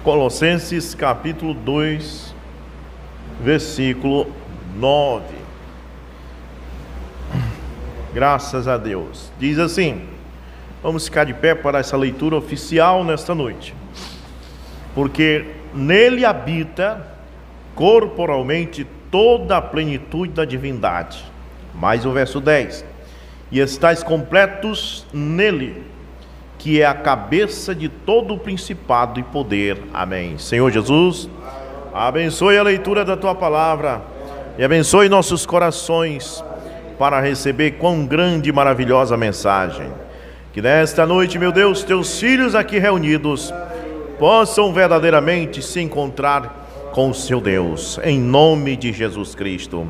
Colossenses capítulo 2, versículo 9. Graças a Deus. Diz assim: vamos ficar de pé para essa leitura oficial nesta noite. Porque nele habita corporalmente toda a plenitude da divindade. Mais o verso 10. E estáis completos nele, que é a cabeça de todo o principado e poder. Amém. Senhor Jesus, abençoe a leitura da Tua palavra e abençoe nossos corações para receber quão grande e maravilhosa mensagem. Que nesta noite, meu Deus, Teus filhos aqui reunidos possam verdadeiramente se encontrar com o seu Deus, em nome de Jesus Cristo.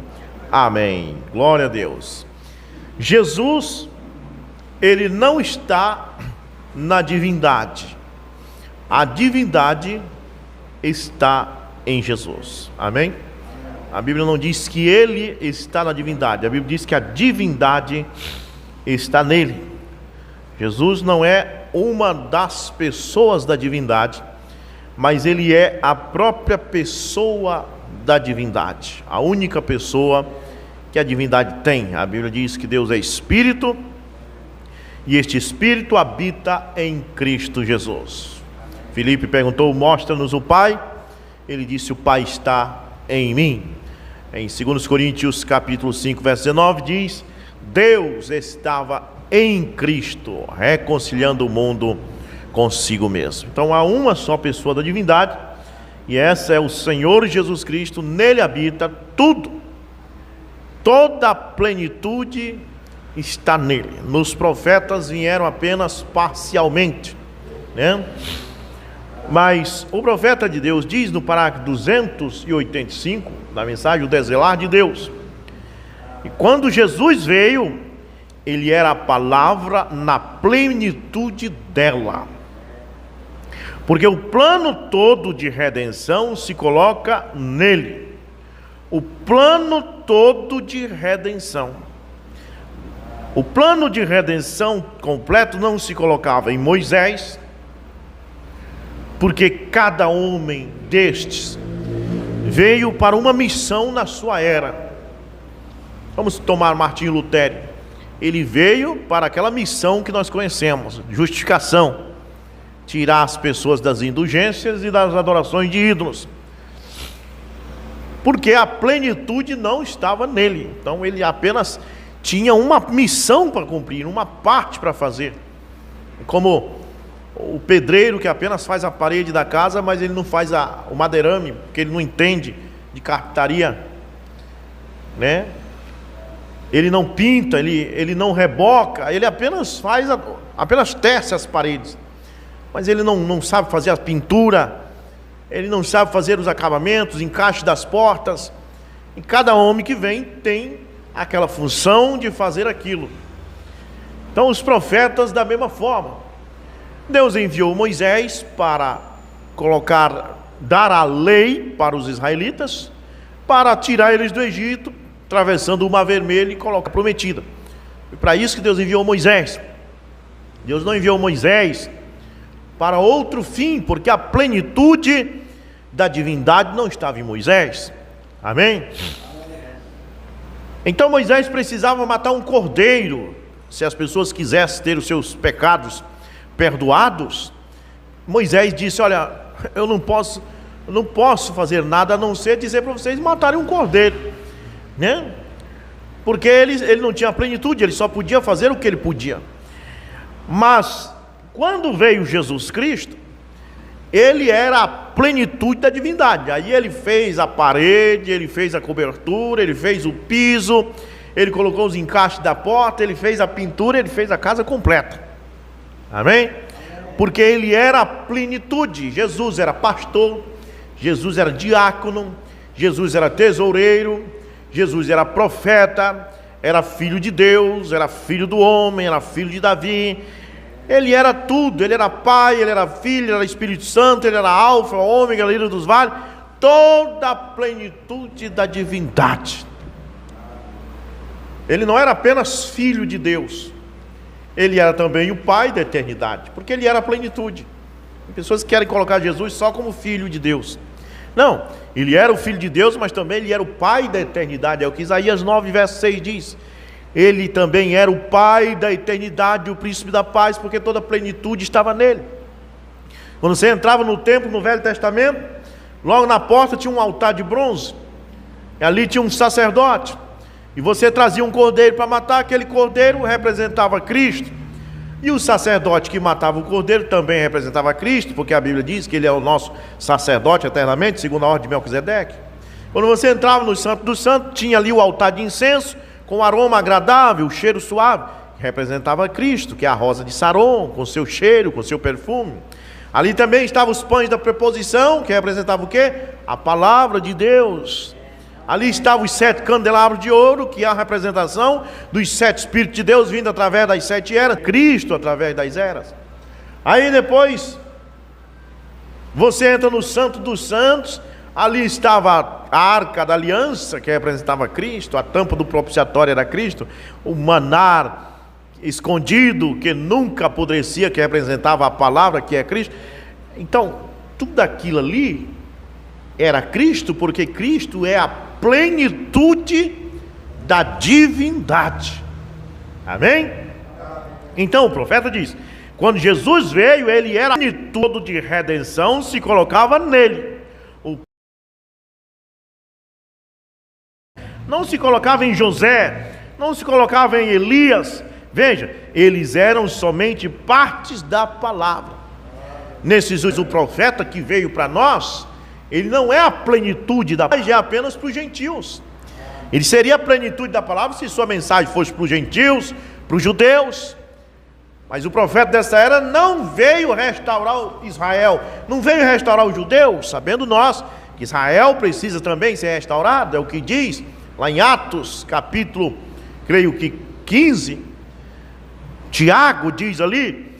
Amém. Glória a Deus. Jesus, Ele não está na divindade. A divindade está em Jesus. Amém? A Bíblia não diz que Ele está na divindade. A Bíblia diz que a divindade está nele. Jesus não é uma das pessoas da divindade, mas Ele é a própria pessoa da divindade. A única pessoa que a divindade tem. A Bíblia diz que Deus é Espírito, e este Espírito habita em Cristo Jesus. Filipe perguntou: mostra-nos o Pai. Ele disse: o Pai está em mim. Em 2 Coríntios capítulo 5, verso 19 diz: Deus estava em Cristo, reconciliando o mundo consigo mesmo. Então há uma só pessoa da divindade, e essa é o Senhor Jesus Cristo. Nele habita tudo, toda a plenitude está nele. Nos profetas vieram apenas parcialmente, né? Mas o profeta de Deus diz no parágrafo 285 da mensagem O Deselar de Deus, e quando Jesus veio, ele era a palavra na plenitude dela, porque o plano todo de redenção se coloca nele. O plano todo de redenção. O plano de redenção completo não se colocava em Moisés, porque cada homem destes veio para uma missão na sua era. Vamos tomar Martinho Lutero. Ele veio para aquela missão que nós conhecemos, justificação, tirar as pessoas das indulgências e das adorações de ídolos, porque a plenitude não estava nele. Então ele apenas tinha uma missão para cumprir, uma parte para fazer, como o pedreiro que apenas faz a parede da casa, mas ele não faz o madeirame, porque ele não entende de carpintaria, né? Ele não pinta, ele não reboca, ele apenas apenas tece as paredes, mas ele não sabe fazer a pintura, ele não sabe fazer os acabamentos, encaixe das portas. E cada homem que vem tem aquela função de fazer aquilo. Então os profetas da mesma forma. Deus enviou Moisés para dar a lei para os israelitas, para tirar eles do Egito, atravessando o Mar Vermelho e colocar a prometida. E para isso que Deus enviou Moisés. Deus não enviou Moisés para outro fim, porque a plenitude da divindade não estava em Moisés. Amém? Então Moisés precisava matar um cordeiro, se as pessoas quisessem ter os seus pecados perdoados. Moisés disse: olha, eu não posso fazer nada a não ser dizer para vocês matarem um cordeiro, né? Porque ele não tinha plenitude, ele só podia fazer o que ele podia. Mas quando veio Jesus Cristo, ele era a plenitude da divindade. Aí ele fez a parede, ele fez a cobertura, ele fez o piso, ele colocou os encaixes da porta, ele fez a pintura, ele fez a casa completa. Amém? Porque ele era a plenitude. Jesus era pastor, Jesus era diácono, Jesus era tesoureiro, Jesus era profeta, era filho de Deus, era filho do homem, era filho de Davi. Ele era tudo, ele era pai, ele era filho, ele era Espírito Santo, ele era alfa, ômega, líder dos vales, toda a plenitude da divindade. Ele não era apenas filho de Deus, ele era também o Pai da eternidade, porque ele era a plenitude. Tem pessoas que querem colocar Jesus só como filho de Deus. Não, ele era o filho de Deus, mas também ele era o pai da eternidade. É o que Isaías 9, verso 6 diz. Ele também era o pai da eternidade, o príncipe da paz, porque toda a plenitude estava nele. Quando você entrava no templo, no Velho Testamento, logo na porta tinha um altar de bronze, e ali tinha um sacerdote, e você trazia um cordeiro para matar. Aquele cordeiro representava Cristo, e o sacerdote que matava o cordeiro também representava Cristo, porque a Bíblia diz que ele é o nosso sacerdote eternamente, segundo a ordem de Melquisedeque. Quando você entrava no Santo dos Santos, tinha ali o altar de incenso, com aroma agradável, cheiro suave, que representava Cristo, que é a rosa de Saron, com seu cheiro, com seu perfume. Ali também estavam os pães da preposição, que representava o quê? A palavra de Deus. Ali estavam os 7 candelabros de ouro, que é a representação dos 7 Espíritos de Deus vindo através das 7 eras, Cristo através das eras. Aí depois, você entra no Santo dos Santos, ali estava a Arca da Aliança, que representava Cristo, a tampa do propiciatório era Cristo, o maná escondido, que nunca apodrecia, que representava a palavra, que é Cristo. Então, tudo aquilo ali era Cristo, porque Cristo é a plenitude da divindade. Amém? Então o profeta diz, quando Jesus veio, ele era a plenitude de redenção, se colocava nele. Não se colocava em José, não se colocava em Elias. Veja, eles eram somente partes da palavra. Nesses o profeta que veio para nós, ele não é a plenitude da palavra, é apenas para os gentios. Ele seria a plenitude da palavra se sua mensagem fosse para os gentios, para os judeus. Mas o profeta dessa era não veio restaurar Israel, não veio restaurar os judeus, sabendo nós que Israel precisa também ser restaurado. É o que diz lá em Atos, capítulo, creio que 15, Tiago diz ali,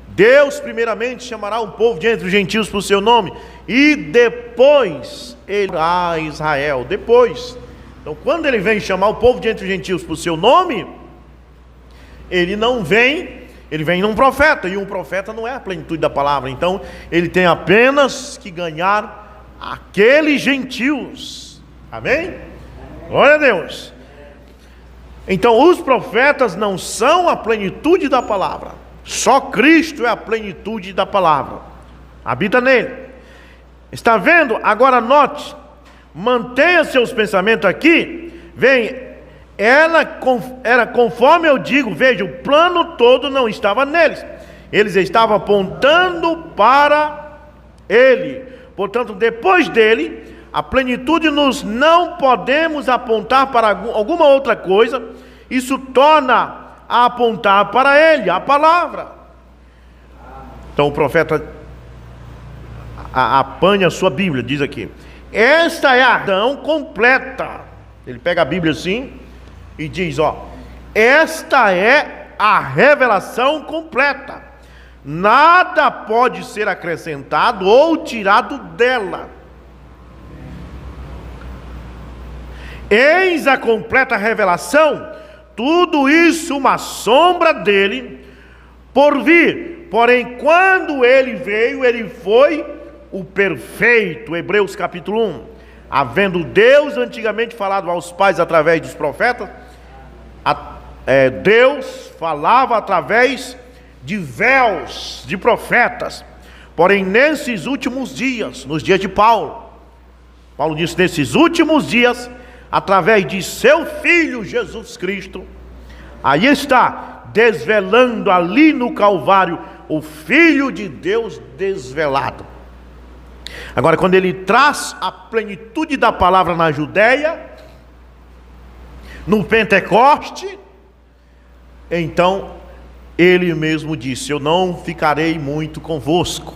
Deus primeiramente chamará um povo de entre os gentios por seu nome, e depois ele irá a Israel, depois. Então quando ele vem chamar o povo de entre os gentios por seu nome, ele não vem, ele vem num profeta, e um profeta não é a plenitude da palavra. Então ele tem apenas que ganhar aqueles gentios. Amém? Glória a Deus. Então os profetas não são a plenitude da palavra, só Cristo é a plenitude da palavra, habita nele. Está vendo? Agora note, mantenha seus pensamentos aqui. Vem, era conforme eu digo, veja, o plano todo não estava neles, eles estavam apontando para ele. Portanto, depois dele, a plenitude nós não podemos apontar para alguma outra coisa. Isso torna a apontar para ele, a palavra. Então o profeta apanha a sua Bíblia, diz aqui, esta é a revelação completa. Ele pega a Bíblia assim e diz, ó, esta é a revelação completa, nada pode ser acrescentado ou tirado dela. Eis a completa revelação, tudo isso uma sombra dele por vir. Porém, quando ele veio, ele foi o perfeito. Hebreus capítulo 1. Havendo Deus antigamente falado aos pais através dos profetas, Deus falava através de véus, de profetas. Porém, nesses últimos dias, nos dias de Paulo disse, nesses últimos dias, através de seu Filho Jesus Cristo, aí está, desvelando ali no Calvário, o Filho de Deus desvelado. Agora, quando ele traz a plenitude da palavra na Judéia, no Pentecoste, então ele mesmo disse, eu não ficarei muito convosco,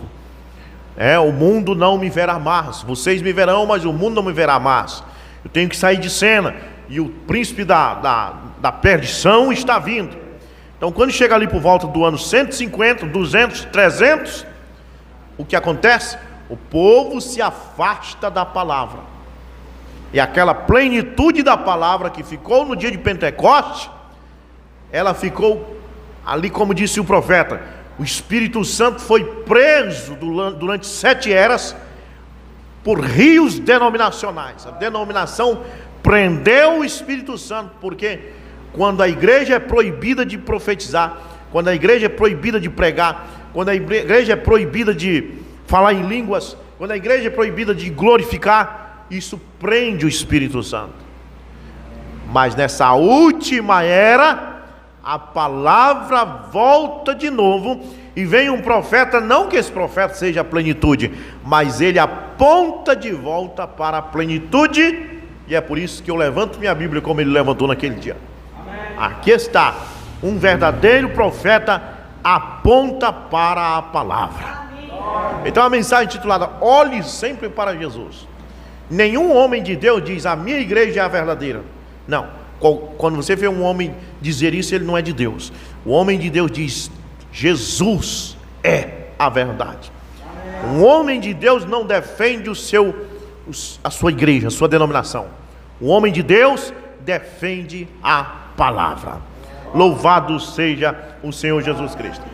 o mundo não me verá mais, vocês me verão, mas o mundo não me verá mais. Eu tenho que sair de cena, e o príncipe da perdição está vindo. Então quando chega ali por volta do ano 150, 200, 300, o que acontece? O povo se afasta da palavra, e aquela plenitude da palavra que ficou no dia de Pentecoste, ela ficou ali, como disse o profeta, O Espírito Santo foi preso durante 7 eras por rios denominacionais. A denominação prendeu o Espírito Santo, porque quando a igreja é proibida de profetizar, quando a igreja é proibida de pregar, quando a igreja é proibida de falar em línguas, quando a igreja é proibida de glorificar, isso prende o Espírito Santo. Mas nessa última era, a palavra volta de novo, e vem um profeta, não que esse profeta seja a plenitude, mas ele aponta de volta para a plenitude, e é por isso que eu levanto minha Bíblia como ele levantou naquele dia. Aqui está, um verdadeiro profeta aponta para a palavra. Então a mensagem titulada, olhe sempre para Jesus. Nenhum homem de Deus diz, a minha igreja é a verdadeira. Não, quando você vê um homem dizer isso, ele não é de Deus. O homem de Deus diz, Jesus é a verdade. Um homem de Deus não defende a sua igreja, a sua denominação. O homem de Deus defende a palavra. Louvado seja o Senhor Jesus Cristo.